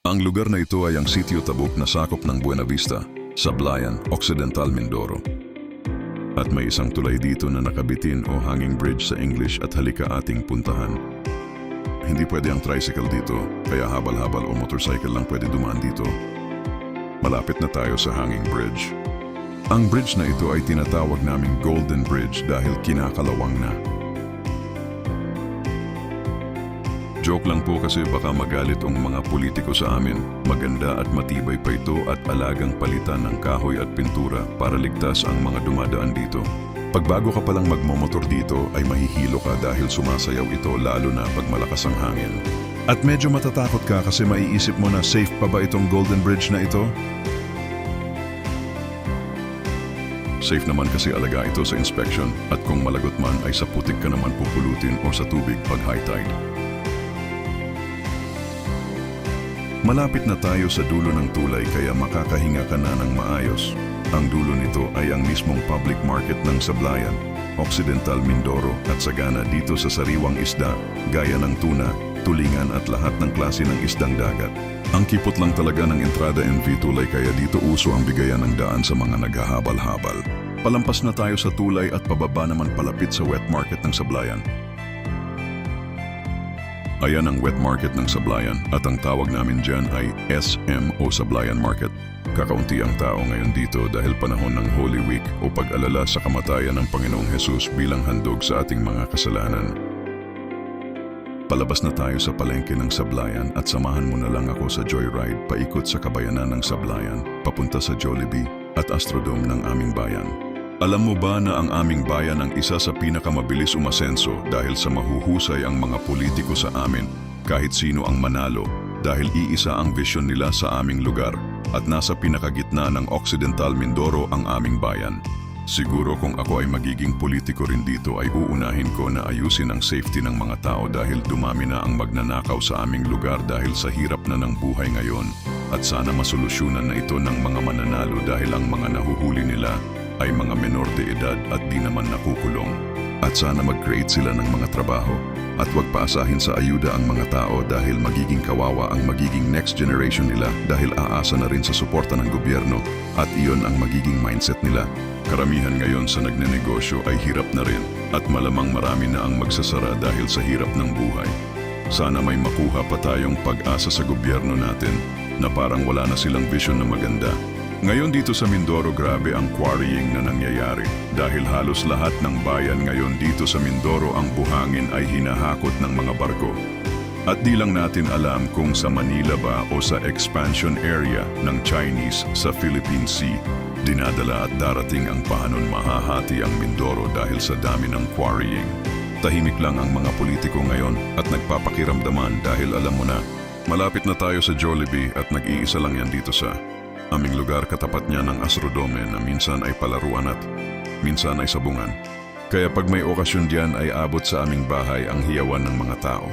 Ang lugar na ito ay ang Sitio Tabuk na sakop ng Buena Vista, Sablayan, Occidental Mindoro. At may isang tulay dito na nakabitin o hanging bridge sa English at halika ating puntahan. Hindi pwede ang tricycle dito, kaya habal-habal o motorcycle lang pwede dumaan dito. Malapit na tayo sa hanging bridge. Ang bridge na ito ay tinatawag naming Golden Bridge dahil kinakalawang na. Joke lang po kasi baka magalit ang mga politiko sa amin. Maganda at matibay pa ito at alagang palitan ng kahoy at pintura para ligtas ang mga dumadaan dito. Pag bago ka palang magmomotor dito ay mahihilo ka dahil sumasayaw ito lalo na pag malakas ang hangin. At medyo matatakot ka kasi maiisip mo na safe pa ba itong Golden Bridge na ito? Safe naman kasi alaga ito sa inspection at kung malagot man ay sa putik ka naman pupulutin o sa tubig pag high tide. Malapit na tayo sa dulo ng tulay kaya makakahinga ka na ng maayos. Ang dulo nito ay ang mismong public market ng Sablayan, Occidental Mindoro at sagana dito sa sariwang isda, gaya ng tuna, tulingan at lahat ng klase ng isdang dagat. Ang kipot lang talaga ng entrada MV tulay kaya dito uso ang bigayan ng daan sa mga naghahabal-habal. Palampas na tayo sa tulay at pababa naman palapit sa wet market ng Sablayan. Ayan ang wet market ng Sablayan at ang tawag namin dyan ay SM o Sablayan Market. Kakaunti ang tao ngayon dito dahil panahon ng Holy Week o pag-alala sa kamatayan ng Panginoong Hesus bilang handog sa ating mga kasalanan. Palabas na tayo sa palengke ng Sablayan at samahan mo na lang ako sa joyride paikot sa kabayanan ng Sablayan, papunta sa Jollibee at Astrodome ng aming bayan. Alam mo ba na ang aming bayan ang isa sa pinakamabilis umasenso dahil sa mahuhusay ang mga politiko sa amin, kahit sino ang manalo, dahil iisa ang vision nila sa aming lugar at nasa pinakagitna ng Occidental Mindoro ang aming bayan. Siguro kung ako ay magiging politiko rin dito ay uunahin ko na ayusin ang safety ng mga tao dahil dumami na ang magnanakaw sa aming lugar dahil sa hirap na ng buhay ngayon at sana masolusyonan na ito ng mga mananalo dahil ang mga nahuhuli nila ay mga menor de edad at di naman nakukulong. At sana mag-create sila ng mga trabaho at wag paasahin sa ayuda ang mga tao dahil magiging kawawa ang magiging next generation nila dahil aasa na rin sa suporta ng gobyerno at iyon ang magiging mindset nila. Karamihan ngayon sa nagnenegosyo ay hirap na rin at malamang marami na ang magsasara dahil sa hirap ng buhay. Sana may makuha pa tayong pag-asa sa gobyerno natin na parang wala na silang vision na maganda. Ngayon dito sa Mindoro grabe ang quarrying na nangyayari dahil halos lahat ng bayan ngayon dito sa Mindoro ang buhangin ay hinahakot ng mga barko. At di lang natin alam kung sa Manila ba o sa expansion area ng Chinese sa Philippine Sea, dinadala at darating ang pahanon mahahati ang Mindoro dahil sa dami ng quarrying. Tahimik lang ang mga politiko ngayon at nagpapakiramdaman dahil alam mo na, malapit na tayo sa Jollibee at nag-iisa lang yan dito sa aming lugar katapat niya ng Astrodome na minsan ay palaruan at minsan ay sabungan. Kaya pag may okasyon diyan ay abot sa aming bahay ang hiyawan ng mga tao.